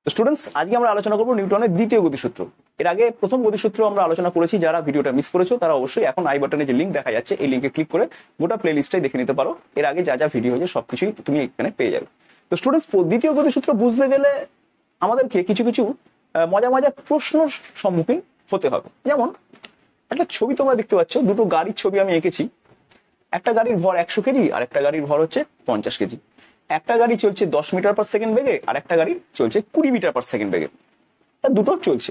তো স্টুডেন্টস, আজকে আমরা আলোচনা করবো নিউটনের দ্বিতীয় গতিসূত্র। এর আগে প্রথম গতিসূত্র আমরা আলোচনা করেছি। যারা ভিডিওটা মিস করেছো তারা অবশ্যই এখন আই বাটনে যে লিঙ্ক দেখা যাচ্ছে এই লিঙ্কে ক্লিক করে গোটা প্লে লিস্টটাই দেখে নিতে পারো। এর আগে যা যা ভিডিও হয়েছে সবকিছুই তুমি এখানে পেয়ে যাবে। তো স্টুডেন্টস, দ্বিতীয় গতিসূত্র বুঝতে গেলে আমাদেরকে কিছু কিছু মজার মজার প্রশ্নর সম্মুখীন হতে হবে। যেমন একটা ছবি তোমরা দেখতে পাচ্ছ, দুটো গাড়ির ছবি আমি এঁকেছি। একটা গাড়ির ভর 100 কেজি আর একটা গাড়ির ভর হচ্ছে 50 কেজি। একটা গাড়ি চলছে 10 মিটার পার সেকেন্ড বেগে আর একটা গাড়ি চলছে 20 মিটার পার সেকেন্ড বেগে। দুটো চলছে।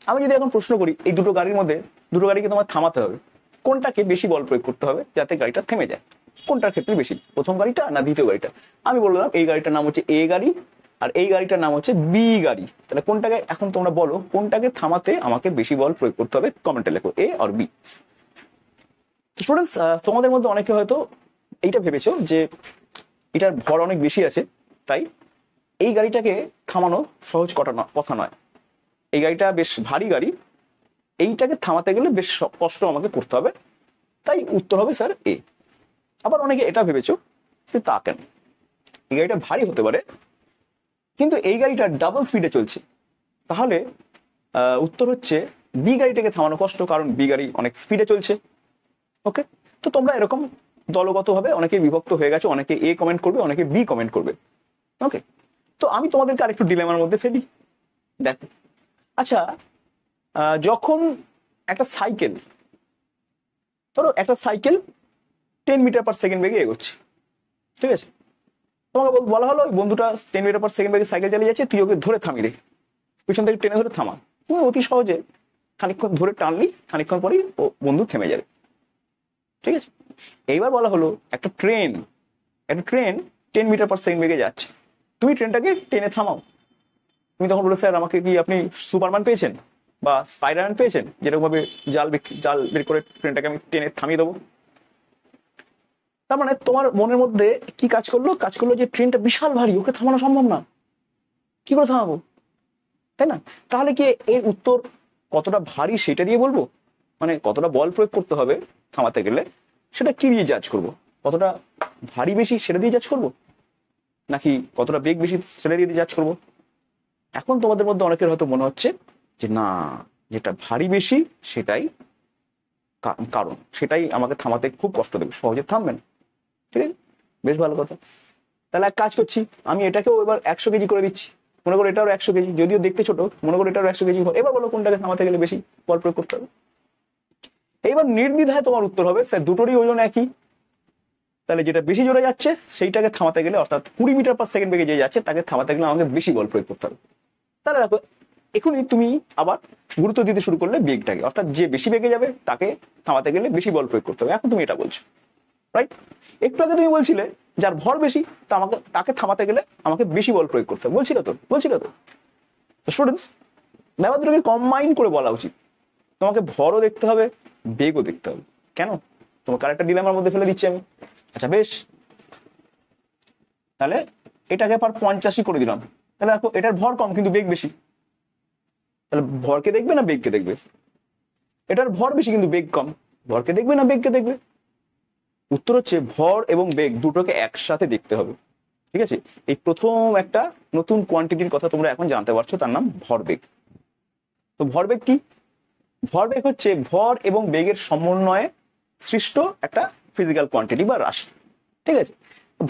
আমি যদি এখন প্রশ্ন করি, এই দুটো গাড়ির মধ্যে দুটো গাড়িকে তোমার থামাতে হবে, কোনটাকে বেশি বল প্রয়োগ করতে হবে যাতে গাড়িটা থেমে যায়? কোনটার ক্ষেত্রে বেশি, প্রথম গাড়িটা না দ্বিতীয় গাড়িটা? আমি বললাম এই গাড়িটার নাম হচ্ছে এ গাড়ি আর এই গাড়িটার নাম হচ্ছে বি গাড়ি। তাহলে কোনটাকে, এখন তোমরা বলো কোনটাকে থামাতে আমাকে বেশি বল প্রয়োগ করতে হবে? কমেন্টে লেখো এ আর বি। স্টুডেন্টস, তোমাদের মধ্যে অনেকে হয়তো এইটা ভেবেছো যে এটার ভর অনেক বেশি আছে, তাই এই গাড়িটাকে থামানো সহজ কথা নয়। এই গাড়িটা বেশ ভারী গাড়ি, এইটাকে থামাতে গেলে বেশ কষ্ট আমাকে করতে হবে, তাই উত্তর হবে স্যার এ। আবার অনেকে এটা ভেবেছো যে তা কেন, এই গাড়িটা ভারী হতে পারে কিন্তু এই গাড়িটা ডাবল স্পিডে চলছে, তাহলে উত্তর হচ্ছে বি গাড়িটাকে থামানো কষ্ট, কারণ বি গাড়ি অনেক স্পিডে চলছে। ওকে, তো তোমরা এরকম দলগতভাবে অনেকে বিভক্ত হয়ে গেছো, অনেকে এ কমেন্ট করবে, অনেকে বি কমেন্ট করবে। ওকে, তো আমি তোমাদেরকে আরেকটু ডিলেমার মধ্যে ফেলি। দেখো, আচ্ছা, যখন একটা সাইকেল, ধরো একটা সাইকেল 10 মিটার পার সেকেন্ড বেগে এগোচ্ছে, ঠিক আছে? তোমাকে বলা হলো বন্ধুটা 10 মিটার পার সেকেন্ড বেগে সাইকেল চালিয়ে যাচ্ছে, তুই ওকে ধরে থামিয়ে দে, পিছন থেকে টেনে ধরে থামা। তুমি অতি সহজে খানিকক্ষণ ধরে টানলি, খানিকক্ষণ পরেই ও বন্ধু থেমে যাবে, ঠিক আছে? এইবার বলা হলো একটা ট্রেন 10 মিটার পার সেকেন্ড বেগে যাচ্ছে, তুমি ট্রেনটাকে টেনে থামাও। তুমি তখন বলো, স্যার আমাকে কি আপনি সুপারম্যান পেয়েছেন বা স্পাইডারম্যান পেয়েছেন, যেরকম ভাবে জাল বের করে ট্রেনটাকে আমি টেনে থামিয়ে দেবো? তার মানে তোমার মনের মধ্যে কি কাজ করলো যে ট্রেনটা বিশাল ভারী, ওকে থামানো সম্ভব না, কি করে থামাবো, তাই না? তাহলে কি এর উত্তর কতটা ভারী সেটা দিয়ে বলবো? মানে কতটা বল প্রয়োগ করতে হবে থামাতে গেলে সেটা কি দিয়ে জাজ করব? কতটা ভারী বেশি সেটা দিয়ে জাজ করব, নাকি কতটা বেগ বেশি সেটা দিয়ে জাজ করব? এখন তোমাদের মধ্যে অনেকের হয়তো মনে হচ্ছে যে না, যেটা ভারী বেশি সেটাই কারণ, সেটাই আমাকে থামাতে খুব কষ্ট দেবে, সহজে থামবে না। ঠিক আছে, বেশ ভালো কথা। তাহলে এক কাজ করছি, আমি এটাকেও এবার 100 কেজি করে দিচ্ছি। মনে করো এটাও 100 কেজি, যদিও দেখতে ছোট, মনে করো এটাও 100 কেজি। এবার বলো কোনটাকে থামাতে গেলে বেশি বল প্রয়োগ করতে হবে? এইবার নির্দ্বিধায় তোমার উত্তর হবে স্যার দুটোরই ওজন একই। তাহলে যেটা বেশি জোরে যাচ্ছে সেইটাকে থামাতে গেলে, অর্থাৎ 20 মিটার পার সেকেন্ড বেগে যে যাচ্ছে তাকে থামাতে গেলে আমাকে বেশি বল প্রয়োগ করতে হবে। তাহলে দেখো, এখনই তুমি আবার গুরুত্ব দিতে শুরু করলে বেগটাকে, অর্থাৎ যে বেশি বেগে যাবে তাকে থামাতে গেলে বেশি বল প্রয়োগ করতে হবে। এখন তুমি এটা বলছো, রাইট? একটু আগে তুমি বলছিলে যার ভর বেশি তাকে থামাতে গেলে আমাকে বেশি বল প্রয়োগ করতে হবে, বলছিল তো। স্টুডেন্টস, ব্যাপার দুটোকে কম্বাইন করে বলা উচিত। তোমাকে ভরও দেখতে হবে, বেগও দেখতে হবে। কেন? তোমাকে আরেকটা ডিলেমার মধ্যে ফেলে দিচ্ছি আমি। আচ্ছা বেশ, তাহলে এটাকে পার 50 করে দিলাম। তাহলে দেখো, এটার ভর কম কিন্তু বেগ বেশি, তাহলে ভরকে দেখবে না বেগকে দেখবে? এটার ভর বেশি কিন্তু বেগ কম, ভরকে দেখবে না বেগকে দেখবে? উত্তর হচ্ছে ভর এবং বেগ দুটোকে একসাথে দেখতে হবে। ঠিক আছে, এই প্রথম একটা নতুন কোয়ান্টিটির কথা তোমরা এখন জানতে পারছো, তার নাম ভরবেগ। তো ভরবেগ কি? ভরবেগ হচ্ছে ভর এবং বেগের সমন্বয়ে সৃষ্ট একটা ফিজিক্যাল কোয়ান্টিটি বা রাশি। ঠিক আছে,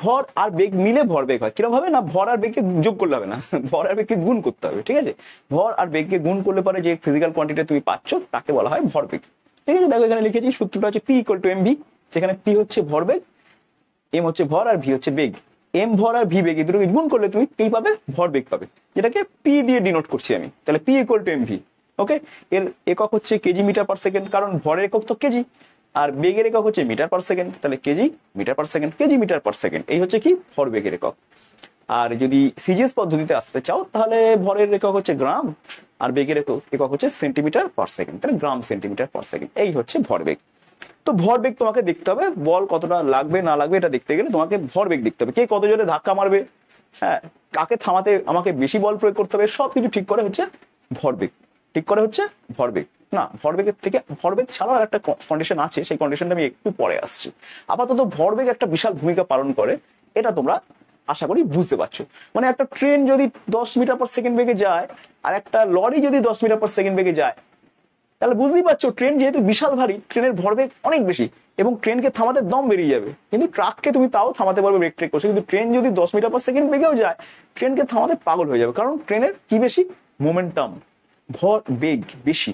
ভর আর বেগ মিলে ভরবেগ হয়। কিরকম হবে না, ভর আর বেগকে যোগ করলে হবে না, ভর আর বেগকে গুণ করতে হবে। ঠিক আছে, ভর আর বেগকে গুণ করলে পরে যে ফিজিক্যাল কোয়ান্টিটি তুমি পাচ্ছ তাকে বলা হয় ভরবেগ। ঠিক আছে, দেখো এখানে লিখেছি সূত্রটা হচ্ছে P = mv, যেখানে P হচ্ছে ভরবেগ, M হচ্ছে ভর আর V হচ্ছে বেগ। M ভর আর V বেগ এই দুটোকে গুণ করলে তুমি কি পাবে? ভরবেগ পাবে, যেটাকে P দিয়ে ডিনোট করছি আমি। তাহলে P = mv। ওকে, এর একক হচ্ছে কেজি মিটার পার সেকেন্ড, কারণ ভরের একক তো কেজি, আর বেগের একক হচ্ছে মিটার পার সেকেন্ড। তাহলে KG metre per second, KG metre per second, এই হচ্ছে কি ভরবেগের একক। আর যদি সিজিএস পদ্ধতিতে আসতে চাও তাহলে ভরের একক হচ্ছে গ্রাম আর বেগের একক হচ্ছে সেন্টিমিটার পার সেকেন্ড। তাহলে গ্রাম সেন্টিমিটার পার সেকেন্ড, এই হচ্ছে ভরবেগ। তো ভরবেগ তোমাকে দেখতে হবে, বল কতটা লাগবে না লাগবে এটা দেখতে গেলে তোমাকে ভরবেগ দেখতে হবে। কে কত জোরে ধাক্কা মারবে, হ্যাঁ, কাকে থামাতে আমাকে বেশি বল প্রয়োগ করতে হবে, সবকিছু ঠিক করে হচ্ছে ভরবেগ, ভরবেগ। না, ভরবেগের থেকে ভরবেগ ছাড়াও একটা কন্ডিশন আছে, সেই কন্ডিশনটা আমি একটু পরে আসছি। আপাতত ভরবেগ একটা বিশাল ভূমিকা পালন করে, এটা তোমরা আশা করি বুঝতে পারছো। মানে একটা ট্রেন যদি 10 মিটার পার সেকেন্ড বেগে যায় আর একটা লরি যদি 10 মিটার পার সেকেন্ড বেগে যায়, তাহলে বুঝতেই পারছো ট্রেন যেহেতু বিশাল ভারী, ট্রেনের ভরবেগ অনেক বেশি এবং ট্রেনকে থামাতে দম বেরিয়ে যাবে। কিন্তু ট্রাককে তুমি তাও থামাতে পারবে ব্রেক ট্রেক করছে, কিন্তু ট্রেন যদি 10 মিটার পার সেকেন্ড বেগেও যায়, ট্রেনকে থামাতে পাগল হয়ে যাবে। কারণ ট্রেনের কি বেশি? মোমেন্টাম, ভরবেগ বেশি।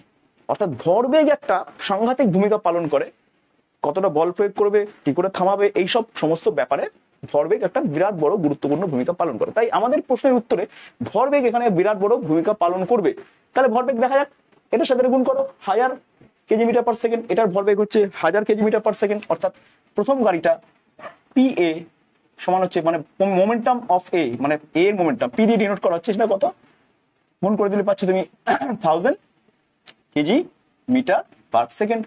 অর্থাৎ ভরবেগ একটা সাংঘাতিক ভূমিকা পালন করে। কতটা বল প্রয়োগ করবে, কি করে থামাবে, এইসব সমস্ত ব্যাপারে ভরবেগ একটা বিরাট বড় গুরুত্বপূর্ণ ভূমিকা পালন করে। তাই আমাদের প্রশ্নের উত্তরে ভরবেগ এখানে বিরাট বড় ভূমিকা পালন করবে। তাহলে ভরবেগ দেখা যাক, এটার সাথে গুণ করো 1000 কেজি মিটার পার সেকেন্ড, এটার ভরবেগ হচ্ছে 1000 কেজি মিটার পার সেকেন্ড। অর্থাৎ প্রথম গাড়িটা পি এ সমান হচ্ছে, মানে মোমেন্টাম অফ এ, মানে এ এর মোমেন্টাম পি দিয়ে ডিনোট করা হচ্ছে, সেটা কত গুণ করে দিলে পাচ্ছ তুমি 1000 কেজি মিটার পার সেকেন্ড।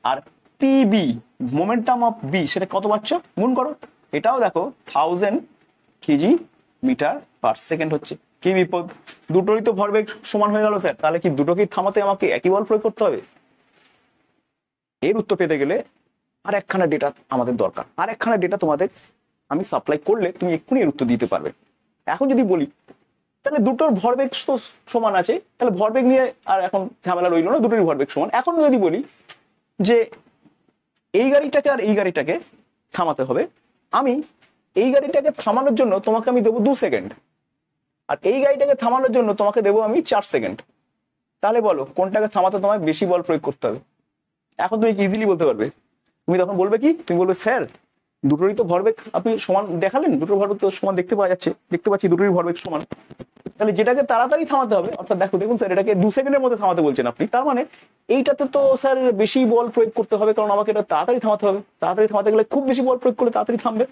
আর পিবি মোমেন্টাম অফ বি, সেটা কত পাচ্ছ গুণ করো, এটাও দেখো 1000 কেজি মিটার পার সেকেন্ড হচ্ছে। কি বিপদ, দুটোরই তো ভরবেগ সমান হয়ে গেল স্যার, তাহলে কি দুটোকেই থামাতে আমাকে একই বল প্রয়োগ করতে হবে? এর উত্তর পেতে গেলে আর একখানা ডেটা আমাদের দরকার। আর একখানা ডেটা তোমাদের আমি সাপ্লাই করলে তুমি এক্ষুনি এর উত্তর দিতে পারবে। এখন যদি বলি তাহলে দুটোর ভরবেগ তো সমান আছে, তাহলে ভরবেগ নিয়ে আর এখন ঝামেলা রইল না, দুটোরই ভরবেগ সমান। এখন যদি বলি যে এই গাড়িটাকে আর এই গাড়িটাকে থামাতে হবে, আমি এই গাড়িটাকে থামানোর জন্য তোমাকে আমি দেবো 2 সেকেন্ড, আর এই গাড়িটাকে থামানোর জন্য তোমাকে দেবো আমি 4 সেকেন্ড। তাহলে বলো কোনটাকে থামাতে তোমায় বেশি বল প্রয়োগ করতে হবে? এখন তুমি ইজিলি বলতে পারবে। তুমি তখন বলবে কি, তুমি বলবে স্যার দুটোরই তো ভরবেগ আপনি সমান দেখালেন, দুটোর ভরবেগ তো সমান দেখতে পাওয়া যাচ্ছে, দেখতে পাচ্ছি দুটোরই ভরবেগ সমান। তাহলে যেটাকে তাড়াতাড়ি থামাতে হবে, অর্থাৎ দেখুন স্যার এটাকে 2 সেকেন্ডের মধ্যে থামাতে বলছেন আপনি, তার মানে এইটাতে তো স্যার বেশি বল প্রয়োগ করতে হবে, কারণ আমাকে এটা তাড়াতাড়ি থামাতে হবে। তাড়াতাড়ি থামাতে গেলে খুব বেশি বল প্রয়োগ করলে তাড়াতাড়ি থামবে।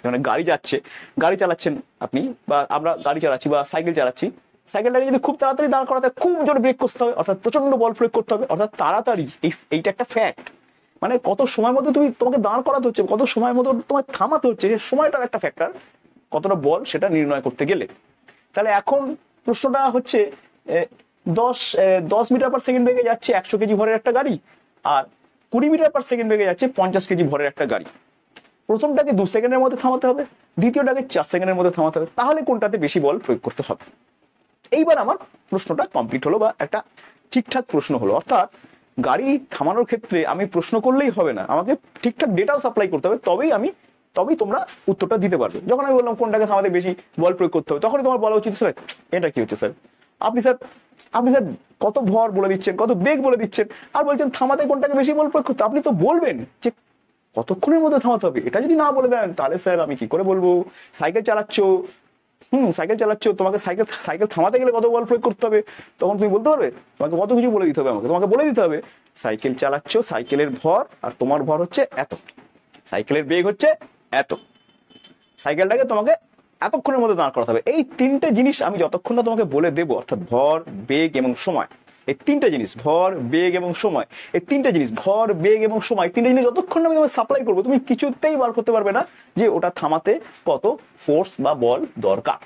মানে গাড়ি যাচ্ছে, গাড়ি চালাচ্ছেন আপনি বা আমরা গাড়ি চালাচ্ছি বা সাইকেল চালাচ্ছি, সাইকেলটাকে যদি খুব তাড়াতাড়ি দাঁড় করাতে খুব জোরে ব্রেক করতে হবে, অর্থাৎ প্রচন্ড বল প্রয়োগ করতে হবে, অর্থাৎ তাড়াতাড়ি। এইটা একটা ফ্যাক্ট, মানে কত সময়ের মধ্যে তোমাকে দাঁড় করাতে হচ্ছে, কত সময়ের মধ্যে তোমায় থামাতে হচ্ছে, সেই সময়টার একটা ফ্যাক্টর, কতটা বল সেটা নির্ণয় করতে গেলে। তাহলে এখন প্রশ্নটা হচ্ছে 10 মিটার পার সেকেন্ড বেগে যাচ্ছে 100 কেজি ভরের একটা গাড়ি, আর 20 মিটার পার সেকেন্ড বেগে যাচ্ছে 50 কেজি ভরের একটা গাড়ি। প্রথমটাকে 2 সেকেন্ডের মধ্যে থামাতে হবে, দ্বিতীয়টাকে 4 সেকেন্ডের মধ্যে থামাতে হবে। তাহলে কোনটাতে বেশি বল প্রয়োগ করতে হবে? এইবার আমার প্রশ্নটা কমপ্লিট হলো, বা একটা ঠিকঠাক প্রশ্ন হলো। অর্থাৎ গাড়ি থামানোর ক্ষেত্রে আমি প্রশ্ন করলেই হবে না, আমাকে ঠিকঠাক ডেটাও সাপ্লাই করতে হবে, তবেই তোমরা উত্তরটা দিতে পারবে। যখন আমি বললাম কোনটাকে থামাতে বেশি বল প্রয়োগ করতে হবে, তখনই তোমার বলা উচিত স্যার এটা কি হচ্ছে স্যার, আপনি স্যার কত ভর বলে দিচ্ছেন, কত বেগ বলে দিচ্ছেন, আর বলছেন থামাতে কোনটাকে বেশি বল প্রয়োগ করতে। আপনি তো বলবেন যে কতক্ষণের মধ্যে থামাতে হবে। এটা যদি না বলে দেন তাহলে স্যার আমি কি করে বলবো? সাইকেল চালাচ্ছ, তোমাকে সাইকেল থামাতে গেলে কত বল প্রয়োগ করতে হবে, তখন তুমি বলতে পারবে? তোমাকে কত কিছু বলে দিতে হবে, তোমাকে বলে দিতে হবে সাইকেল চালাচ্ছ, সাইকেলের ভর আর তোমার ভর হচ্ছে এত, সাইকেলের বেগ হচ্ছে এত, সাইকেলটাকে তোমাকে এতক্ষণের মধ্যে দাঁড় করাতে হবে। এই তিনটে জিনিস আমি যতক্ষণ না তোমাকে বলে দেবো, অর্থাৎ ভর, বেগ এবং সময়, এই তিনটে জিনিস, ভর, বেগ এবং সময়, এই তিনটে জিনিস, ভর, বেগ এবং সময়, তিনটে জিনিস যতক্ষণ আমি তোমাকে সাপ্লাই করবো, তুমি কিছুতেই বার করতে পারবে না যে ওটা থামাতে কত ফোর্স বা বল দরকার।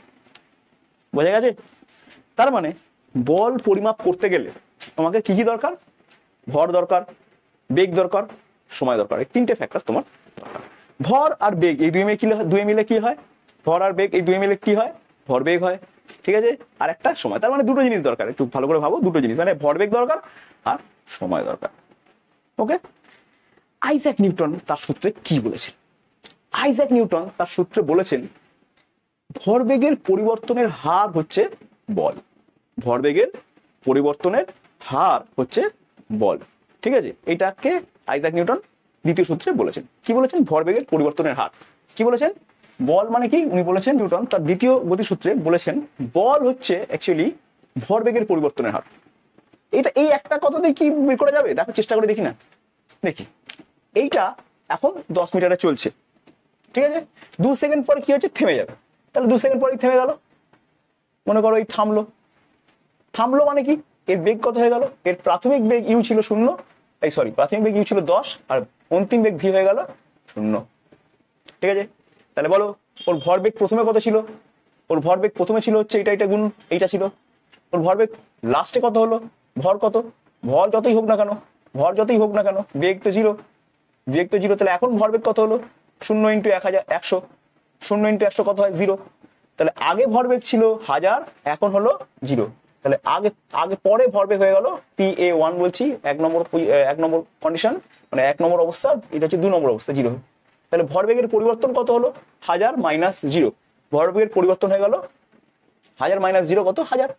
বোঝা গেছে? তার মানে বল পরিমাপ করতে গেলে তোমাকে কি কি দরকার? ভর দরকার, বেগ দরকার, সময় দরকার। এই তিনটে ফ্যাক্টর তোমার দরকার। ভর আর বেগ এই দুই মিলে কি হয়? ভর আর বেগ এই দুই মিলে কি হয়? ভর বেগ হয়। ঠিক আছে? আর একটা সময়। তার মানে দুটো জিনিস দরকার, একটু ভালো করে ভাবো, দুটো জিনিস, মানে ভর বেগ দরকার আর সময় দরকার। ওকে? আইজ্যাক নিউটন তার সূত্রে কি বলেছেন? আইজ্যাক নিউটন তার সূত্রে বলেছেন ভরবেগের পরিবর্তনের হার হচ্ছে বল। ভরবেগের পরিবর্তনের হার হচ্ছে বল। ঠিক আছে? এটাকে আইজ্যাক নিউটন দ্বিতীয় সূত্রে বলেছেন। কি বলেছেন? ভরবেগের পরিবর্তনের হার। কি বলেছেন? বল মানে কি? উনি বলেছেন, নিউটন তার দ্বিতীয় গতিসূত্রে বলেছেন বল হচ্ছে অ্যাকচুয়ালি ভরবেগের পরিবর্তনের হার। এটা এই একটা কথাতেই কি বের করা যাবে? দেখো, চেষ্টা করে দেখি না, দেখি। এইটা এখন 10 মিটারে চলছে, ঠিক আছে? 2 সেকেন্ড পরে কি হচ্ছে? থেমে যাবে। তাহলে 2 সেকেন্ড পরে থেমে গেল, মনে করো এই থামলো মানে কি? এর বেগ কত হয়ে গেল? এর প্রাথমিক বেগ ইউ ছিল 0, প্রাথমিক বেগ ইউ ছিল 10, আর অন্তিম বেগ ভি হয়ে গেল 0। ঠিক আছে? তাহলে বলো ওর ভরবেগ প্রথমে কত ছিল? ওর ভরবেগ প্রথমে ছিল হচ্ছে এটা গুণ এইটা ছিল। ওর ভরবেগ লাস্টে কত হলো? ভর কত? ভর যতই হোক না কেন বেগ তো 0। তাহলে এখন ভরবেগ কত হলো? 0 × 100। শূন্য ইন্টু 100 কত হয় 0। তাহলে আগে ভরবেগ ছিল 1000, এখন হলো 0। তাহলে আগে আগে পরে ভরবেগ হয়ে গেল PA1 বলছি, এক নম্বর কন্ডিশন, মানে 1 নম্বর অবস্থা, এটা হচ্ছে 2 নম্বর অবস্থা 0। তাহলে ভরবেগের পরিবর্তন কত হলো 1000 মাইনাস 0, ভরবেগের পরিবর্তন হয়ে গেল 1000 মাইনাস 0 কত 1000।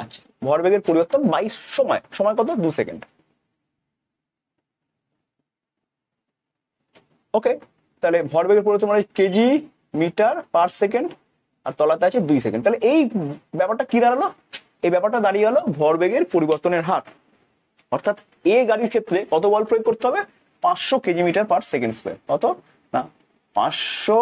আচ্ছা, ভরবেগের পরিবর্তন বাই সময় কত 2 সেকেন্ড। ওকে, তাহলে ভরবেগের পরিবর্তন মানে কেজি মিটার পার সেকেন্ড, আর তলাতে আছে 2 সেকেন্ড। তাহলে এই ব্যাপারটা কি দাঁড়ালো, এই ব্যাপারটা দাঁড়িয়ে গেল ভরবেগের পরিবর্তনের হার। অর্থাৎ এ গাড়ির ক্ষেত্রে কত বল প্রয়োগ করতে হবে 500 KG metre per second square, কত না 500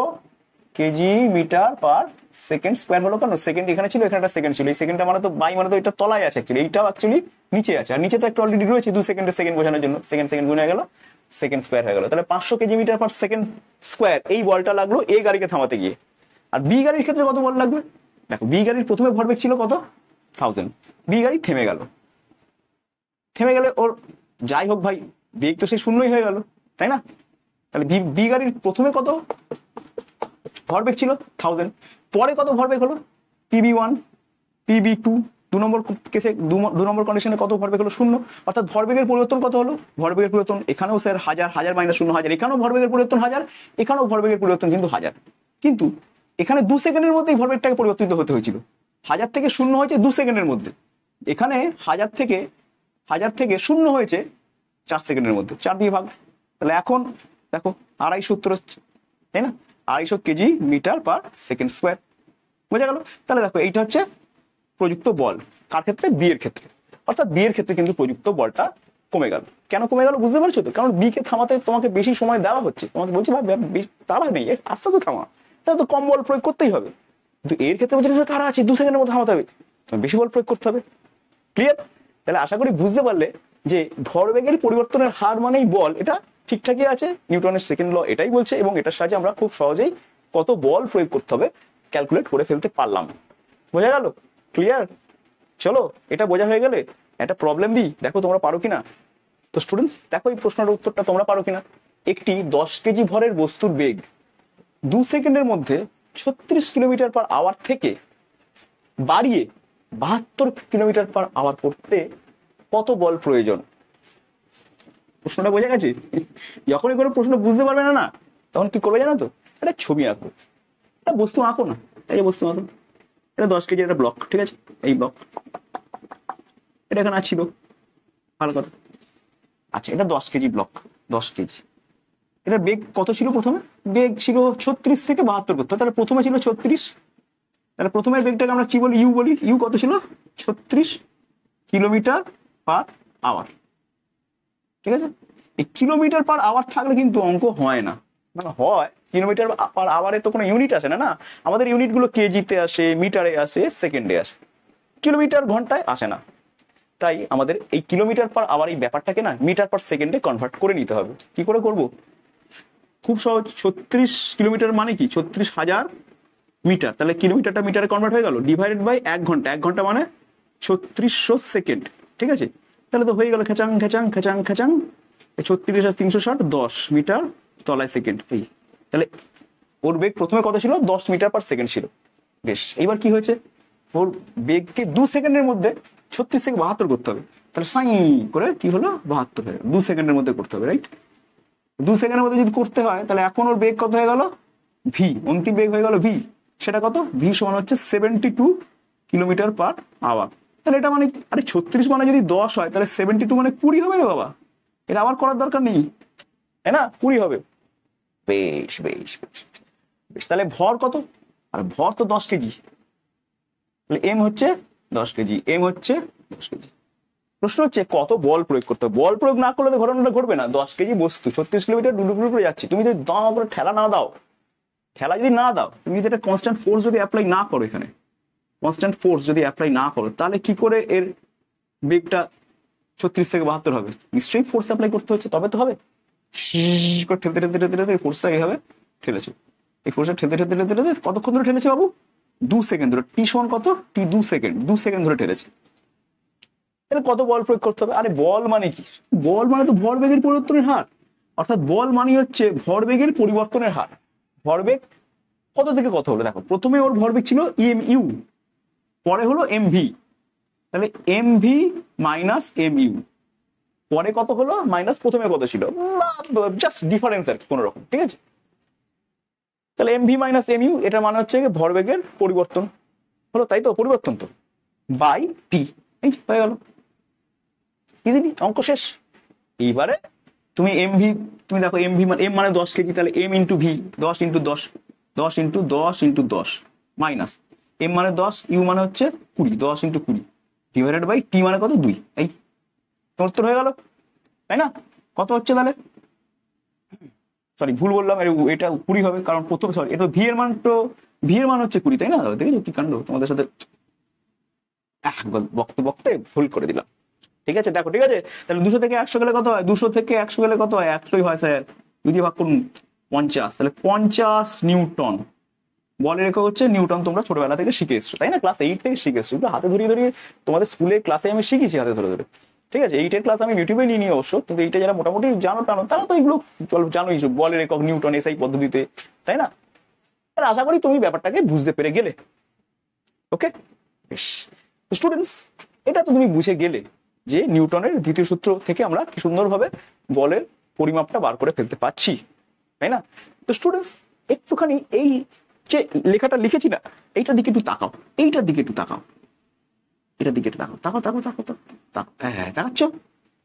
KG metre per second square হলো। কেন সেকেন্ড এখানে ছিল, এখানে একটা সেকেন্ড ছিল, এই সেকেন্ডটা মানে তো বাই মানে তো এটা তলায় আছে অ্যাকচুয়ালি, এইটাও অ্যাকচুয়ালি নিচে আছে, আর নিচে তো একটা অলরেডি রয়েছে 2 সেকেন্ডের সেকেন্ড বোঝানোর জন্য, সেকেন্ড গুণ হয়ে গেল সেকেন্ড স্কোয়ার হয়ে গেল। তাহলে 500 KG metre per second square এই বলটা লাগলো এ গাড়িকে থামাতে গিয়ে। আর বি গাড়ির ক্ষেত্রে কত বল লাগবে, দেখো বি গাড়ির প্রথমে ভরবেগ ছিল কত 1000, বি গাড়ি থেমে গেলে ওর যাই হোক ভাই বেগ তো সে শূন্যই হয়ে গেল, তাই না? তাহলে বি গাড়ির প্রথমে কত ভরবেগ ছিল 1000, পরে কত ভরবেগ হলো PB1 PB2, 2 নম্বর কেসে 2 নম্বর কন্ডিশনে কত ভরবেগ হলো 0। অর্থাৎ ভরবেগের পরিবর্তন কত হলো, ভরবেগের পরিবর্তন এখানেও স্যার 1000 মাইনাস 0 1000, এখানেও ভরবেগের পরিবর্তন 1000, এখানেও ভরবেগের পরিবর্তন কিন্তু 1000। কিন্তু এখানে 2 সেকেন্ডের মধ্যেই ভরবেগটাকে পরিবর্তিত হতে হয়েছিল, 1000 থেকে 0 হয়েছে 2 সেকেন্ডের মধ্যে, এখানে 1000 থেকে 0 হয়েছে 4 সেকেন্ডের মধ্যে, 4 দিয়ে ভাগ। তাহলে এখন দেখো 250 উত্তর হচ্ছে, তাই না? 250 KG metre per second square, বোঝা গেল? তাহলে দেখো এইটা হচ্ছে প্রযুক্ত বল কার ক্ষেত্রে, বি এর ক্ষেত্রে। অর্থাৎ বি এর ক্ষেত্রে কিন্তু প্রযুক্ত বলটা কমে গেল। কেন কমে গেল বুঝতে পারছো তো? কারণ বি কে থামাতে তোমাকে বেশি সময় দেওয়া হচ্ছে, তোমাকে বলছি ভাই তারা নেই, আস্তে আস্তে থামা, তাহলে তো কম বল প্রয়োগ করতেই হবে। কিন্তু এর ক্ষেত্রে বলছে তারা আছে 2 সেকেন্ডের মধ্যে থামাতে হবে, তোমার বেশি বল প্রয়োগ করতে হবে। ক্লিয়ার? তাহলে আশা করি বুঝতে পারলে যে ভরবেগের পরিবর্তনের হার মানেই বল, এটা ঠিকঠাকই আছে, নিউটনের সেকেন্ড ল এটাই বলছে, এবং এটার সাহায্যে আমরা খুব সহজেই কত বল প্রয়োগ করতে হবে ক্যালকুলেট করে ফেলতে পারলাম। বোঝা গেল? ক্লিয়ার? চলো, এটা বোঝা হয়ে গেলে একটা প্রবলেম দিই, দেখো তোমরা পারো কিনা। তো স্টুডেন্টস দেখো এই প্রশ্নের উত্তরটা তোমরা পারো কিনা। একটি 10 কেজি ভরের বস্তুর বেগ 2 সেকেন্ডের মধ্যে 36 কিলোমিটার পার আওয়ার থেকে বাড়িয়ে 72 কিলোমিটার পার আওয়ার করতে কত বল প্রয়োজন? প্রশ্নটা বোঝা গেছে? যখনই কোনো প্রশ্ন বুঝতে পারবে না তখন কি করবে জানো তো, একটা ছবি আঁকো, একটা বস্তু আঁকো না, এই যে বস্তু আঁকো, এটা 10 কেজি একটা ব্লক, ঠিক আছে, এই ব্লক এটা এখানে ছিল, ভালো কথা। আচ্ছা, এটা 10 কেজি ব্লক, 10 কেজি, এটা বেগ কত ছিল প্রথমে? বেগ ছিল 36 থেকে 72 করতে, তাহলে প্রথমে ছিল 36, তাহলে প্রথমের বেগটাকে আমরা কি বলি, ইউ বলি। ইউ কত ছিল 36 কিলোমিটার পার আওয়ার, ঠিক আছে। এই কিলোমিটার পার আওয়ার থাকলে কিন্তু অঙ্ক হয় না, মানে হয় কিলোমিটার পার আওয়ারে তো কোনো ইউনিট আসে না, আমাদের ইউনিট গুলো কেজিতে আসে, মিটারে আসে, সেকেন্ডে আসে, কিলোমিটার ঘন্টায় আসে না। তাই আমাদের এই কিলোমিটার পার আওয়ার এই ব্যাপারটাকে না মিটার পার সেকেন্ডে কনভার্ট করে নিতে হবে। কি করে করব? খুব সহজ, 36 কিলোমিটার মানে কি 36,000 মিটার, তাহলে কিলোমিটারটা মিটারে কনভার্ট হয়ে গেল, ডিভাইডেড বাই 1 ঘন্টা, 1 ঘন্টা মানে 3600 সেকেন্ড, ঠিক আছে। তাহলে তো হয়ে গেল খেচাং খেচাং খেচাং খেচাং 36 আর 360 10 মিটার তলায় সেকেন্ড। এই তাহলে ওর বেগ প্রথমে কত ছিল 10 মিটার পার সেকেন্ড ছিল। বেশ, এইবার কি হয়েছে, ওর বেগকে 2 সেকেন্ডের মধ্যে 36 থেকে 72 করতে হবে, তাহলে সাই করে কি হলো 72 হয়ে গেল, 2 সেকেন্ডের মধ্যে করতে হবে, রাইট। 2 সেকেন্ডের মধ্যে যদি করতে হয় তাহলে এখন ওর বেগ কত হয়ে গেল ভি, অন্তিম বেগ হয়ে গেল ভি, সেটা কত ভি সমান হচ্ছে 72 কিলোমিটার পার আওয়ার। তাহলে এটা মানে আরে 36 মানে যদি 10 হয় তাহলে 72 মানে 20 হবে রে বাবা, এটা আবার করার দরকার নেই, তাই না, 20 হবে। বেশ বেশ বেশ বেশ, তাহলে ভর কত, আর ভর তো 10 কেজি, তাহলে এম হচ্ছে 10 কেজি, এম হচ্ছে 10 কেজি। প্রশ্ন হচ্ছে কত বল প্রয়োগ করতে হবে, বল প্রয়োগ না করলে তো ঘটনাটা ঘটবে না। 10 কেজি বস্তু 36 কিলোমিটার ডুডুডু করে যাচ্ছে, তুমি যদি দাও করে ঠেলা না দাও, ঠেলা যদি না দাও, তুমি যদি একটা কনস্ট্যান্ট ফোর্স যদি অ্যাপ্লাই না করো, এখানে কনস্ট্যান্ট ফোর্স যদি অ্যাপ্লাই না করো, তাহলে কি করে এর বেগটা 36 থেকে 72 হবে? নিশ্চয়ই ফোর্স অ্যাপ্লাই করতে হচ্ছে, তবে তো হবে। করে ঠেলতে ঠেলতে ঠেলতে ঠেলতে ফোর্সটা এইভাবে ঠেলেছো, এই ফোর্সটা ঠেলতে ঠেলতে ঠেলতে ঠেলতে কতক্ষণ ধরে ঠেলেছে বাবু? 2 সেকেন্ড ধরে। টি সমান কত? টি 2 সেকেন্ড, 2 সেকেন্ড ধরে ঠেলেছে। তাহলে কত বল প্রয়োগ করতে হবে? আরে বল মানে কি, বল মানে তো ভরবেগের পরিবর্তনের হার, অর্থাৎ বল মানে হচ্ছে ভরবেগের পরিবর্তনের হার। ভরবেগ কত থেকে কত হলো দেখো, প্রথমে ওর ভরবেগ ছিল ইউ, পরে হলো এমভি, তাহলে এমভি মাইনাস এমইউ, পরে কত হলো মাইনাস প্রথমে কত ছিল, জাস্ট ডিফারেন্স আর কোন রকম, ঠিক আছে। তাহলে এমভি মাইনাস এমইউ, এটা মানে হচ্ছে ভরবেগের পরিবর্তন হলো, তাই তো, পরিবর্তন তো, বাই টি, এই হয়ে গেল, ইজিলি অঙ্ক শেষ। এইবারে তুমি এমভি, তুমি দেখো এমভি মানে এম মানে 10 কেজি, তাহলে M into V 10 into 10, 10 into 10 into 10 minus M মানে 10, ইউ মানে হচ্ছে 20, 10 ইন্টু 20 ডিভাইডেড বাই টি মানে কত 2, এই তোমার উত্তর হয়ে গেল, তাই না? কত হচ্ছে তাহলে, সরি ভুল বললাম, এটা 20 হবে, কারণ প্রথম, সরি এটা ভি এর মান, তো ভি এর মান হচ্ছে 20, তাই না? দেখেছো কি কাণ্ড তোমাদের সাথে, বকতে বকতে ভুল করে দিলাম, ঠিক আছে। দেখো ঠিক আছে, তাহলে 200 থেকে 100 গেলে কত হয়, 200 থেকে 100 গেলে কত হয়, 100ই হয় স্যার, যদি ভাগ করুন 50, তাহলে 50 নিউটন, বলের একক হচ্ছে নিউটন, তোমরা ছোটবেলা থেকে শিখে এসছো, তাই না? ক্লাস 8 থেকে শিখে এসছো, হাতে ধরিয়ে ধরিয়ে তোমাদের স্কুলে ক্লাসে আমি শিখেছি হাতে ধরে ধরে, ঠিক আছে। 8 এর ক্লাস আমি ইউটিউবে নিয়ে নিই অবশ্য, কিন্তু এইটা যারা মোটামুটি জানো টানো তারা তো এগুলো জানোই, বলের একক নিউটন এসআই পদ্ধতিতে, তাই না? আর আশা করি তুমি ব্যাপারটাকে বুঝতে পেরে গেলে, ওকে বেশ। স্টুডেন্টস, এটা তো তুমি বুঝে গেলে যে নিউটনের দ্বিতীয় সূত্র থেকে আমরা কি সুন্দরভাবে বলের পরিমাপটা বার করে ফেলতে পারছি, তাই না? তো স্টুডেন্টস, একটুখানি এই যে লেখাটা লিখেছি না, এইটার দিকে একটু তাকাও, এইটার দিকে একটু তাকাও, এটার দিকে একটু তাকাও, তাকাও তাকাও তাকাও তাকাও, হ্যাঁ তাকাচ্ছ,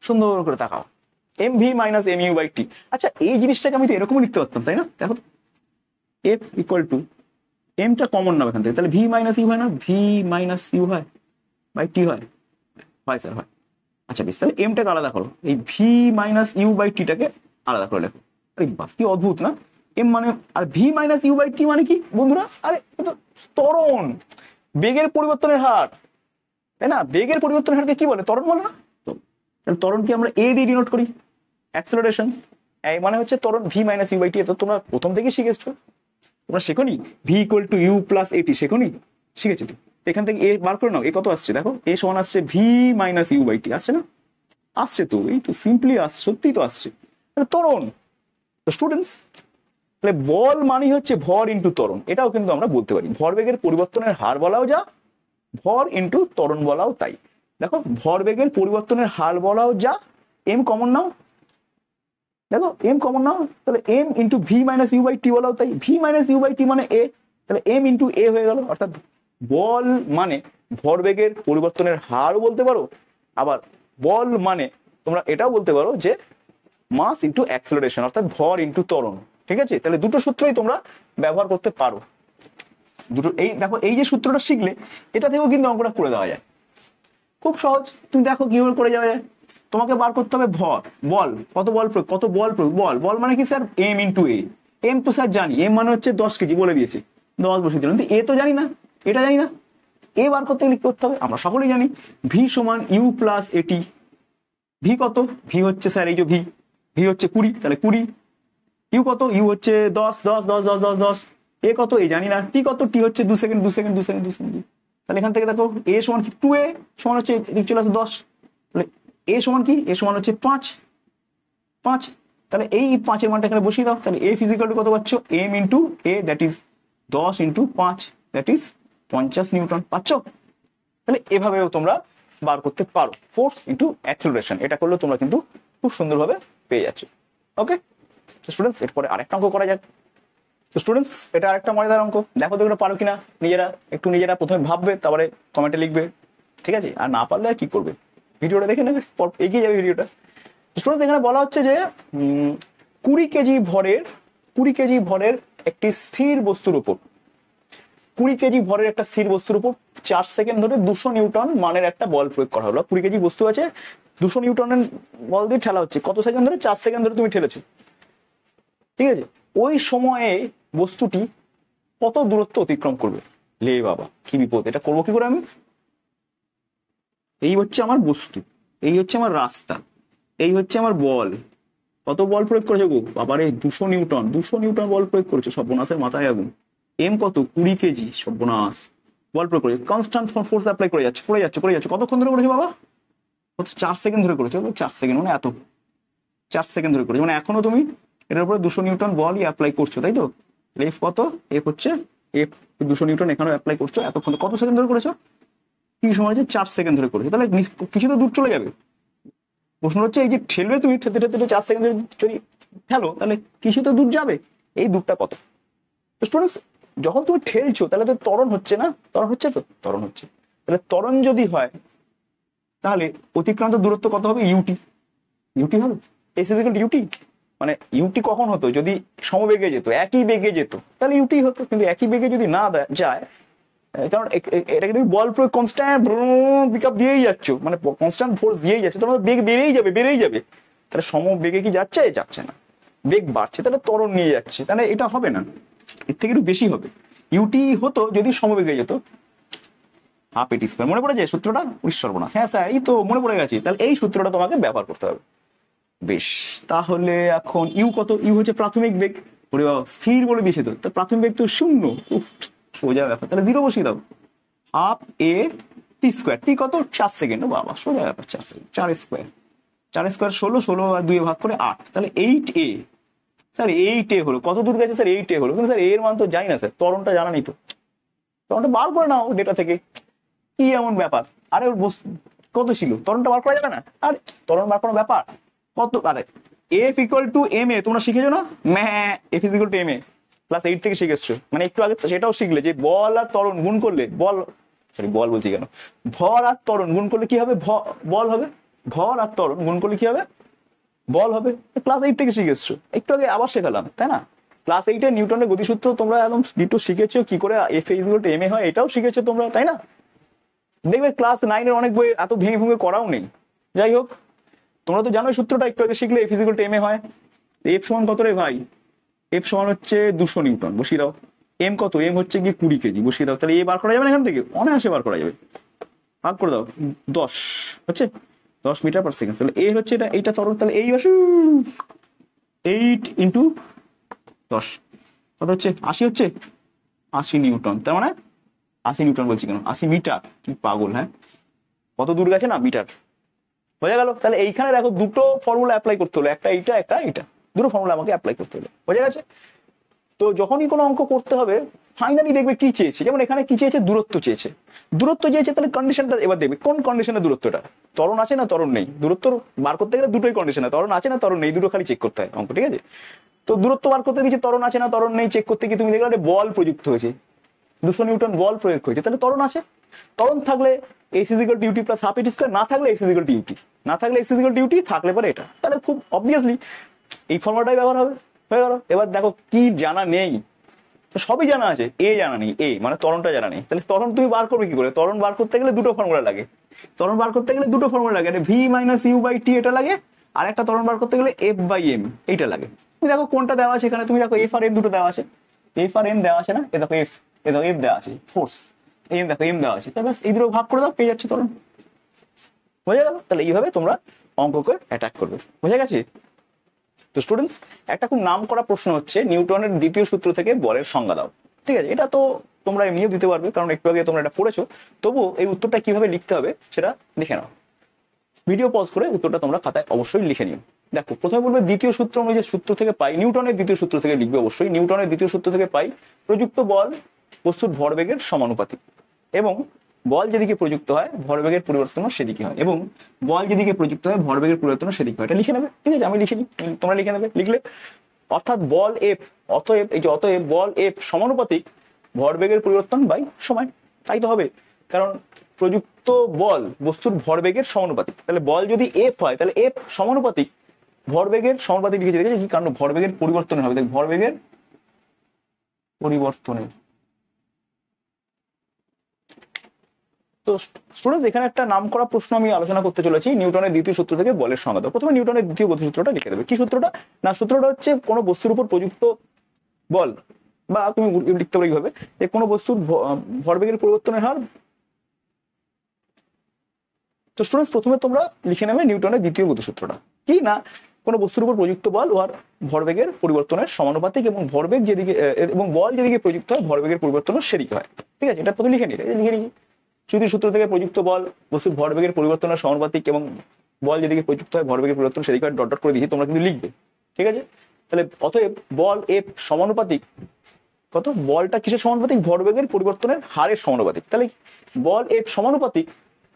সুন্দর করে তাকাও, M V minus M U by T. আচ্ছা, এই জিনিসটাকে আমি তো এরকমই লিখতে পারতাম, তাই না? দেখো তো, এফ ইকুয়াল টু, এমটা কমন নাও এখান থেকে, তাহলে ভি মাইনাস ইউ হয় না, ভি মাইনাস ইউ হয় বাই টি হয়, হয় স্যার হয়। আচ্ছা বেশ, তাহলে এমটাকে আলাদা করো, এই ভি মাইনাস ইউ বাই টিটাকে আলাদা করে লেখো, আরে বাস কি অদ্ভুত না, এম মানে, আর V minus U by T মানে কি বন্ধুরা, আরে তো ত্বরণ, বেগের পরিবর্তনের হার, তাই না? বেগের পরিবর্তনের হারকে কি বলে, ত্বরণ বলে না? তো তাহলে ত্বরণকে আমরা এ দিয়ে ডিনোট করি, অ্যাক্সেলারেশন, এই মানে হচ্ছে ত্বরণ V minus U by T. তো তোমরা প্রথম থেকে শিখেছো, তোমরা শেখোনি V equal to U plus A T, শেখোনি? শিখেছো তো, এখান থেকে এ বার করে নাও, এ কত আসছে দেখো, এ সমান আসছে ভি মাইনাস ইউ বাই টি, আসছে না? আসছে তো, এই তো সিম্পলি আসছে, সত্যি তো আসছে, ত্বরণ। তো স্টুডেন্টস, তাহলে বল মানে হচ্ছে ভর ইন্টু ত্বরণ, এটাও কিন্তু আমরা বলতে পারি, ভরবেগের পরিবর্তনের হার বলাও যা, ভর ইন্টু ত্বরণ বলাও তাই। দেখো, ভরবেগের পরিবর্তনের হার বলাও যা, এম কমন নাও, দেখো এম কমন নাও, তাহলে M into V minus U by T বলাও তাই, V minus U by T মানে এ, তাহলে এম ইন্টু এ হয়ে গেল। অর্থাৎ বল মানে ভরবেগের পরিবর্তনের হারও বলতে পারো, আবার বল মানে তোমরা এটাও বলতে পারো যে মাস ইন্টু অ্যাক্সেলারেশন, অর্থাৎ ভর ইন্টু ত্বরণ, ঠিক আছে। তাহলে দুটো সূত্রই তোমরা ব্যবহার করতে পারো, দুটো। এই দেখো, এই যে সূত্রটা শিখলে এটা থেকেও কিন্তু অঙ্কটা করে দেওয়া যায়, খুব সহজ। তুমি দেখো কিভাবে করে যাওয়া যায়, তোমাকে বার করতে হবে ভর, বল, কত বল প্রয়োগ, কত বল প্রয়োগ, বল, বল মানে কি স্যার, এম ইন্টু এ, এম তো স্যার জানি, এম মানে হচ্ছে 10 কেজি বলে দিয়েছে, 10 বসে দিলাম, কিন্তু এ তো জানি না, এটা জানি না, এ বার করতে গেলে কি করতে হবে, আমরা সকলেই জানি ভি সমান ইউ প্লাস এটি, ভি কত, ভি হচ্ছে স্যার এই যে ভি, ভি হচ্ছে 20, তাহলে 20, ইউ কত, ইউ হচ্ছে 10, 10 10 10 10 10, এ কত এই জানি না, টি কত, টি হচ্ছে 2 সেকেন্ড 2 সেকেন্ড 2 সেকেন্ড 2 সেকেন্ড, তাহলে এখান থেকে দেখো এ সমান কি 2 এ সমান হচ্ছে এদিকে চলে আসে 10, তাহলে এ সমান কি, এ সমান হচ্ছে 5, 5, তাহলে এই 5 এর মানটা এখানে বসিয়ে দাও, তাহলে এ ফিজিক্যাল টু কত পাচ্ছ, M into A, that is 10 into 5, that is 50 newton পাচ্ছ। তাহলে এভাবেও তোমরা বার করতে পারো, ফোর্স ইন্টু অ্যাক্সেলারেশন, এটা করলে তোমরা কিন্তু খুব সুন্দরভাবে পেয়ে যাচ্ছ। ওকে স্টুডেন্টস, এরপরে আরেকটা অঙ্ক করা যাক। তো স্টুডেন্টস, এটা আরেকটা মজাদার অঙ্ক, দেখো তো এগুলো পারো কিনা নিজেরা, একটু নিজেরা প্রথমে ভাববে, তারপরে কমেন্টে লিখবে, ঠিক আছে। আর না পারলে আর কি করবে, ভিডিওটা দেখে নেবে, এগিয়ে যাবে ভিডিওটা। স্টুডেন্টস, এখানে বলা হচ্ছে যে 20 কেজি ভরের একটি স্থির বস্তুর উপর, 20 কেজি ভরের একটা স্থির বস্তুর উপর 4 সেকেন্ড ধরে 200 নিউটন মানের একটা বল প্রয়োগ করা হলো। 20 কেজি বস্তু আছে, 200 নিউটনের বল দিয়ে ঠেলা হচ্ছে, কত সেকেন্ড ধরে, 4 সেকেন্ড ধরে তুমি ঠেলেছো, ঠিক আছে। ওই সময়ে বস্তুটি কত দূরত্ব অতিক্রম করবে, লে বাবা কি বিপদ, এটা করবো কি করে আমি, এই হচ্ছে আমার বস্তু, এই হচ্ছে আমার রাস্তা, এই হচ্ছে আমার বল, কত বল প্রয়োগ করেছো গো বাবারে, 200 নিউটন, 200 নিউটন বল প্রয়োগ করেছো, সর্বনাশের মাথায় আগুন। এম কত, 20 কেজি, সর্বনাশ, বল প্রয়োগ করে কনস্ট্যান্ট ফোর্স অ্যাপ্লাই করে যাচ্ছে, করে যাচ্ছে করে যাচ্ছে, কতক্ষণ ধরে করেছো বাবা, কত, 4 সেকেন্ড ধরে করেছো, 4 সেকেন্ড মানে এত, 4 সেকেন্ড ধরে করেছো, মানে এখনো তুমি এটার উপরে 200 নিউটন বলই অ্যাপ্লাই করছো, তাই তো। এফ কত, এফ হচ্ছে এফ 200 নিউটন, এখানেও অ্যাপ্লাই করছো। এতক্ষণ কত সেকেন্ড ধরে করেছো? কি সময় হচ্ছে 4 সেকেন্ড ধরে করেছো, তাহলে কিছু তো দূর চলে যাবে। প্রশ্ন হচ্ছে এই যে ঠেলবে তুমি, ঠেলতে ঠেলতে 4 সেকেন্ড যদি ঠেলো তাহলে কিছু তো দূর যাবে, এই দূরটা কত? স্টুডেন্টস যখন তুমি ঠেলছো তাহলে তো ত্বরণ হচ্ছে না, ত্বরণ হচ্ছে তো, ত্বরণ হচ্ছে। তাহলে ত্বরণ যদি হয় তাহলে অতিক্রান্ত দূরত্ব কত হবে? ইউটি, ইউটি হবে। S is equal to UT. মানে ইউটি কখন হতো? যদি সমবেগে যেত, একই বেগে যেত, তাহলে ইউটি হতো। কিন্তু একই বেগে যদি না যায়, কারণ এটাকে তুমি বল প্রয়োগ কনস্ট্যান্ট পিক আপ দিয়েই যাচ্ছ, মানে কনস্ট্যান্ট ফোর্স দিয়েই যাচ্ছে, তোমার বেগ বেড়েই যাবে, বেড়েই যাবে। তাহলে সমবেগে কি যাচ্ছে? যাচ্ছে না, বেগ বাড়ছে, তাহলে ত্বরণ নিয়ে যাচ্ছে, তাহলে এটা হবে না, এর থেকে একটু বেশি হবে। ইউটি হতো যদি সমবেগে যেত, হাফ এটি স্কয়ার। মনে পড়ে যায় সূত্রটা? সর্বনাশ, হ্যাঁ স্যার এই তো মনে পড়ে গেছে। তাহলে এই সূত্রটা তোমাকে ব্যবহার করতে হবে। বেশ, তাহলে এখন ইউ কত? ইউ হচ্ছে প্রাথমিক বেগ। ওরে বাবা, স্থির বলে দিয়েছে তো, তো প্রাথমিক বেগ তো 0। উফ, সোজা ব্যাপার। তাহলে 0 বসিয়ে দাও। হাফ এ টি স্কোয়ার, টি কত? 4 সেকেন্ড। বাবা সোজা ব্যাপার, 4 সেকেন্ড, 4 স্কোয়ার, 4 স্কোয়ার 16, 16 আর 2 ভাগ করে 8, তাহলে 8a। স্যার 8a হলো, কত দূর গেছে স্যার? 8a হলো, কিন্তু স্যার এর মান তো জানি না স্যার, ত্বরণটা জানা নেই তো, ত্বরণটা বার করে নাও ডেটা থেকে। কি এমন ব্যাপার? আরে ওর কত ছিল, ত্বরণটা বার করা যাবে না? আর ত্বরণ বার করার ব্যাপার কত? আরে F equal to M A, তোমরা শিখেছো না? F is equal to M A, class 8 থেকে শিখেছো। মানে একটু আগে সেটাও শিখলে যে বল আর ত্বরণ গুণ করলে, বল সরি বল বলছি কেন, ভর আর ত্বরণ গুণ করলে কি হবে? বল হবে। ভর আর ত্বরণ গুণ করলে কি হবে? বল হবে। ক্লাস 8 থেকে শিখেছো, একটু আগে আবার শেখালাম, তাই না? ক্লাস 8 নিউটনের গতিসূত্র তোমরা একদম ডিটো শিখেছো, কি করে F is equal to M A হয় এটাও শিখেছো তোমরা, তাই না? দেখবে ক্লাস 9 এর অনেক বই এত ভেঙে ভেঙে করাও নেই। যাই হোক, তোমরা তো জানোই সূত্রটা, একটু আগে শিখলে F is equal to M A হয়। এফ সমান কত রে ভাই? এফ সমান হচ্ছে 200 নিউটন, বসিয়ে দাও। এম কত? এম হচ্ছে কি 20 কেজি, বসিয়ে দাও। তাহলে এ বার করা যাবে না এখান থেকে? অনায়াসে বার করা যাবে। ভাগ করে দাও, 10 হচ্ছে 10 মিটার পার সেকেন্ড। তাহলে এ হচ্ছে এটা, এইটা ত্বরণ, তাহলে এই আসে 8 ইন্টু 10 কত হচ্ছে? 80 হচ্ছে, 80 নিউটন। তার মানে 80 নিউটন বলছি কেন, 80 মিটার। কি পাগল, হ্যাঁ? কত দূর গেছে না? মিটার। বোঝা গেল? তাহলে এইখানে দেখো দুটো ফর্মুলা অ্যাপ্লাই করতে হলো, একটা এইটা, একটা এইটা, দুটো ফর্মুলা আমাকে অ্যাপ্লাই করতে হলো। বোঝা গেছে? তো যখনই কোনো অঙ্ক করতে হবে ফাইনালি দেখবে কি চেয়েছে। যেমন এখানে কি চেয়েছে? দূরত্ব চেয়েছে। দূরত্ব চেয়েছে, তাহলে কন্ডিশনটা এবার দেখবে কোন কন্ডিশনে দূরত্বটা, ত্বরণ আছে না ত্বরণ নেই। দূরত্ব বার করতে গেলে দুটোই কন্ডিশন, ত্বরণ আছে না ত্বরণ নেই, দুটো খালি চেক করতে হয় অঙ্ক, ঠিক আছে? তো দূরত্ব বার করতে দিচ্ছে, ত্বরণ আছে না ত্বরণ নেই চেক করতে গিয়ে তুমি দেখলে বল প্রযুক্ত হয়েছে, 200 নিউটন বল প্রয়োগ হয়েছে, তাহলে ত্বরণ আছে। ত্বরণ থাকলে S is equal to UT plus half AT square, না থাকলে S is equal to UT, না থাকলে S is equal to UT, থাকলে পরে এটা। তাহলে খুব অবভিয়াসলি এই ফর্মুলাটাই ব্যবহার হবে। হয়ে গেল। এবার দেখো কি জানা নেই, তো সবই জানা আছে, এ জানা নেই, এ মানে ত্বরণটা জানা নেই। তাহলে ত্বরণ তুমি বার করবে কি করে? ত্বরণ বার করতে গেলে দুটো ফর্মুলা লাগে, ত্বরণ বার করতে গেলে দুটো ফর্মুলা লাগে, ভি মাইনাস ইউ বাই টি এটা লাগে, আর একটা ত্বরণ বার করতে গেলে এফ বাই এম এইটা লাগে। তুমি দেখো কোনটা দেওয়া আছে এখানে, তুমি দেখো এফ আর এম দুটো দেওয়া আছে, এফ আর এম দেওয়া আছে না? এ দেখো এফ, এ দেখো এফ দেওয়া আছে, ফোর্স, এম দেখো এম দেওয়া আছে, তাহলে এই দুটো ভাগ করে দাও, পেয়ে যাচ্ছে ত্বরণ। বোঝা গেল? তাহলে এইভাবে তোমরা অঙ্ককে অ্যাটাক করবে। বোঝা গেছে? তো স্টুডেন্টস, একটা খুব নাম করা প্রশ্ন হচ্ছে নিউটনের দ্বিতীয় সূত্র থেকে বলের সংজ্ঞা দাও। ঠিক আছে, এটা তো তোমরা এমনিও দিতে পারবে, কারণ একটু আগে তোমরা এটা পড়েছো। তবুও এই উত্তরটা কিভাবে লিখতে হবে সেটা দেখে নাও, ভিডিও পজ করে উত্তরটা তোমরা খাতায় অবশ্যই লিখে নিও। দেখো প্রথমে বলবে দ্বিতীয় সূত্র, আমি যে সূত্র থেকে পাই, নিউটনের দ্বিতীয় সূত্র থেকে লিখবে অবশ্যই। নিউটনের দ্বিতীয় সূত্র থেকে পাই প্রযুক্ত বল বস্তুর ভরবেগের সমানুপাতিক, এবং বল যেদিকে প্রযুক্ত হয় ভরবেগের পরিবর্তনও সেদিকে হয়, এবং বল যেদিকে প্রযুক্ত হয় ভরবেগের পরিবর্তনও সেদিকে হয়। এটা লিখে নেবে, ঠিক আছে? আমি লিখে নিই, তোমরা লিখে নেবে। লিখলে অর্থাৎ বল এফ, অতএব এই যে অতএব বল এফ সমানুপাতিক ভরবেগের পরিবর্তন বাই সময়। তাই তো হবে, কারণ প্রযুক্ত বল বস্তুর ভরবেগের সমানুপাতিক। তাহলে বল যদি এফ হয় তাহলে এফ সমানুপাতিক ভরবেগের সমানুপাতিক লিখেছে। দেখেছি কি কারণ? ভরবেগের পরিবর্তন হবে, দেখ ভরবেগের পরিবর্তনের। তো স্টুডেন্টস, এখানে একটা নাম করা প্রশ্ন আমি আলোচনা করতে চলেছি, নিউটনের দ্বিতীয় সূত্র থেকে বলের সংজ্ঞা দাও। প্রথমে নিউটনের দ্বিতীয় গতিসূত্রটা লিখে দেবে। কি সূত্রটা? না, সূত্রটা হচ্ছে কোনো বস্তুর উপর প্রযুক্ত বল, বা তুমি লিখতে পারো এইভাবে যে কোনো বস্তুর ভরবেগের পরিবর্তনের হার। তো স্টুডেন্টস, প্রথমে তোমরা লিখে নেবে নিউটনের দ্বিতীয় গতিসূত্রটা। কি না, কোনো বস্তুর উপর প্রযুক্ত বল ও আর ভরবেগের পরিবর্তনের সমানুপাতিক, এবং ভরবেগ যেদিকে এবং বল যেদিকে প্রযুক্ত হয় ভরবেগের পরিবর্তনও সেদিকে হয়। ঠিক আছে, এটা প্রথমে লিখে নিলে, লিখে নিয়েছি। দ্বিতীয় সূত্র থেকে প্রযুক্ত বল বস্তুর ভরবেগের পরিবর্তনের সমানুপাতিক, এবং বল যেদিকে প্রযুক্ত হয় ভরবেগের পরিবর্তন সেদিকে ডট ডট করে দিয়েছি, তোমরা কিন্তু লিখবে। ঠিক আছে, তাহলে অতএব বল এফ সমানুপাতিক কত, বলটা কিসের সমানুপাতিক, ভরবেগের পরিবর্তনের হারের সমানুপাতিক। তাহলে বল এফ সমানুপাতিক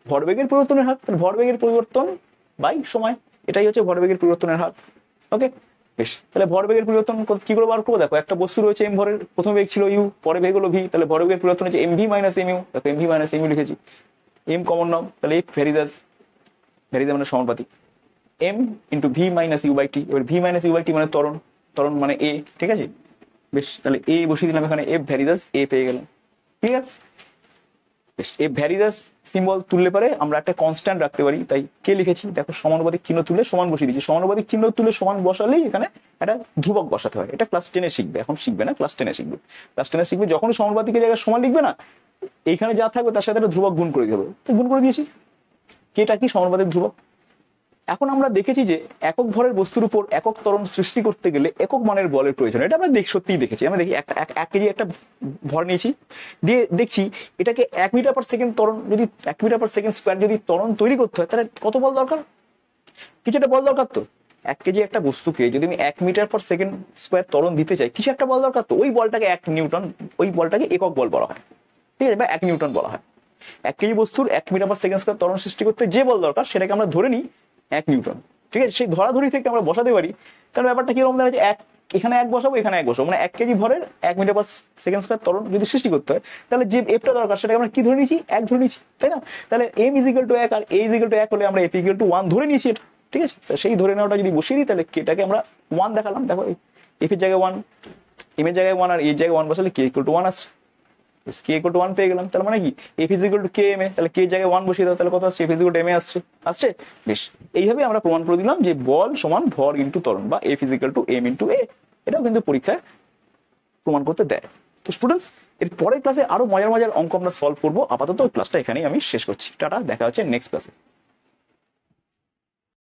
ভরবেগের পরিবর্তনের হার, তাহলে ভরবেগের পরিবর্তন বাই সময়, এটাই হচ্ছে ভরবেগের পরিবর্তনের হার। ওকে বেশ, তাহলে ভরবেগের পরিবর্তন কি করে বার করবো? দেখো একটা বস্তু রয়েছে এম ভরের, প্রথম বেগ ছিল ইউ, পরে বেগ হলো ভি, তাহলে ভরবেগের পরিবর্তন হচ্ছে M V minus M U. দেখো M V minus M U লিখেছি, এম কমন নাও, তাহলে এফ ভ্যারিজাস, ভ্যারিজাস মানে সমানুপাতিক M into V minus U by T. এবার V minus U by T মানে ত্বরণ, ত্বরণ মানে এ, ঠিক আছে। বেশ, তাহলে এ বসিয়ে দিলাম এখানে, এফ ভ্যারিজাস এ পেয়ে গেলাম, ঠিক আছে। বেশ, এফ ভ্যারিজাস সিম্বল তুললে পারে আমরা একটা কনস্ট্যান্ট রাখতে পারি, তাই কে লিখেছি দেখো, সমানুপাতিক চিহ্ন তুলে সমান বসিয়ে দিচ্ছি। সমানুপাতিক চিহ্ন তুলে সমান বসালেই এখানে একটা ধ্রুবক বসাতে হয়। এটা ক্লাস 10-এ শিখবে, এখন শিখবে না, ক্লাস 10-এ শিখবে। ক্লাস 10-এ শিখবে, যখন সমানুপাতিকের জায়গায় সমান লিখবে না, এইখানে যা থাকবে তার সাথে একটা ধ্রুবক গুণ করে দিতে হবে, তো গুণ করে দিয়েছি। কেটা কি, সমানুপাতিক ধ্রুবক। এখন আমরা দেখেছি যে একক ভরের বস্তুর উপর একক ত্বরণ সৃষ্টি করতে গেলে একক মানের বলের প্রয়োজন। এটা আমরা সত্যিই দেখেছি। আমরা দেখি এক কেজি একটা ভর নিয়েছি, দিয়ে দেখছি এটাকে 1 মিটার পার সেকেন্ড ত্বরণ, যদি 1 মিটার পার সেকেন্ড স্কোয়ার যদি ত্বরণ তৈরি করতে হয়, তাহলে কত বল দরকার? কিছু একটা বল দরকার তো। 1 কেজি একটা বস্তুকে যদি আমি 1 মিটার পার সেকেন্ড স্কোয়ার ত্বরণ দিতে চাই, কিছু একটা বল দরকার তো। ওই বলটাকে 1 নিউটন, ওই বলটাকে একক বল বলা হয়, ঠিক আছে, বা 1 নিউটন বলা হয়। 1 কেজি বস্তুর 1 মিটার পার সেকেন্ড স্কোয়ার ত্বরণ সৃষ্টি করতে যে বল দরকার সেটাকে আমরা ধরে নিই 1 নিউটন, ঠিক আছে। সেই ধরাধরি থেকে আমরা বসাতে পারি। তাহলে ব্যাপারটা কিরকম দাঁড়াচ্ছে, এখানে 1 বসাবো, এখানে 1 বসাবো, মানে 1 কেজি ভরের 1 মিটার পার সেকেন্ড স্কোয়ার ত্বরণ যদি সৃষ্টি করতে হয়, তাহলে যে এফটা দরকার সেটাকে আমরা কি ধরে নিয়েছি, 1 ধরে নিয়েছি, তাই না। তাহলে এম ইজ ইকুয়াল টু 1 আর এ ইজ ইকুয়াল টু 1 হলে আমরা এফ ইকুয়াল টু 1 ধরে নিয়েছি এটা, ঠিক আছে। সেই ধরে নেওয়াটা যদি বসিয়ে দিই, তাহলে কেটাকে আমরা 1 দেখালাম। দেখো এফ এর জায়গায় 1, এম এর জায়গায় 1 আর এর জায়গায় 1 বসালে কে ইকুয়াল টু 1 আসছে, কে ইকুয়াল টু 1 পেয়ে গেলাম। তার মানে কি, F is equal to K M A, তাহলে কে জায়গায় 1 বসিয়ে দাও, তাহলে কত আসছে, F is equal to M A আসছে। বেশ, এইভাবে আমরা প্রমাণ করে দিলাম যে বল সমান ভর ইনটু ত্বরণ, বা F is equal to M into A. এটাও কিন্তু পরীক্ষায় প্রমাণ করতে দেয়। তো স্টুডেন্টস, এর পরের ক্লাসে আরো মজার মজার অঙ্ক আমরা সলভ করবো। আপাতত ক্লাসটা এখানেই আমি শেষ করছি। টাটা, দেখা হচ্ছে নেক্সট ক্লাসে।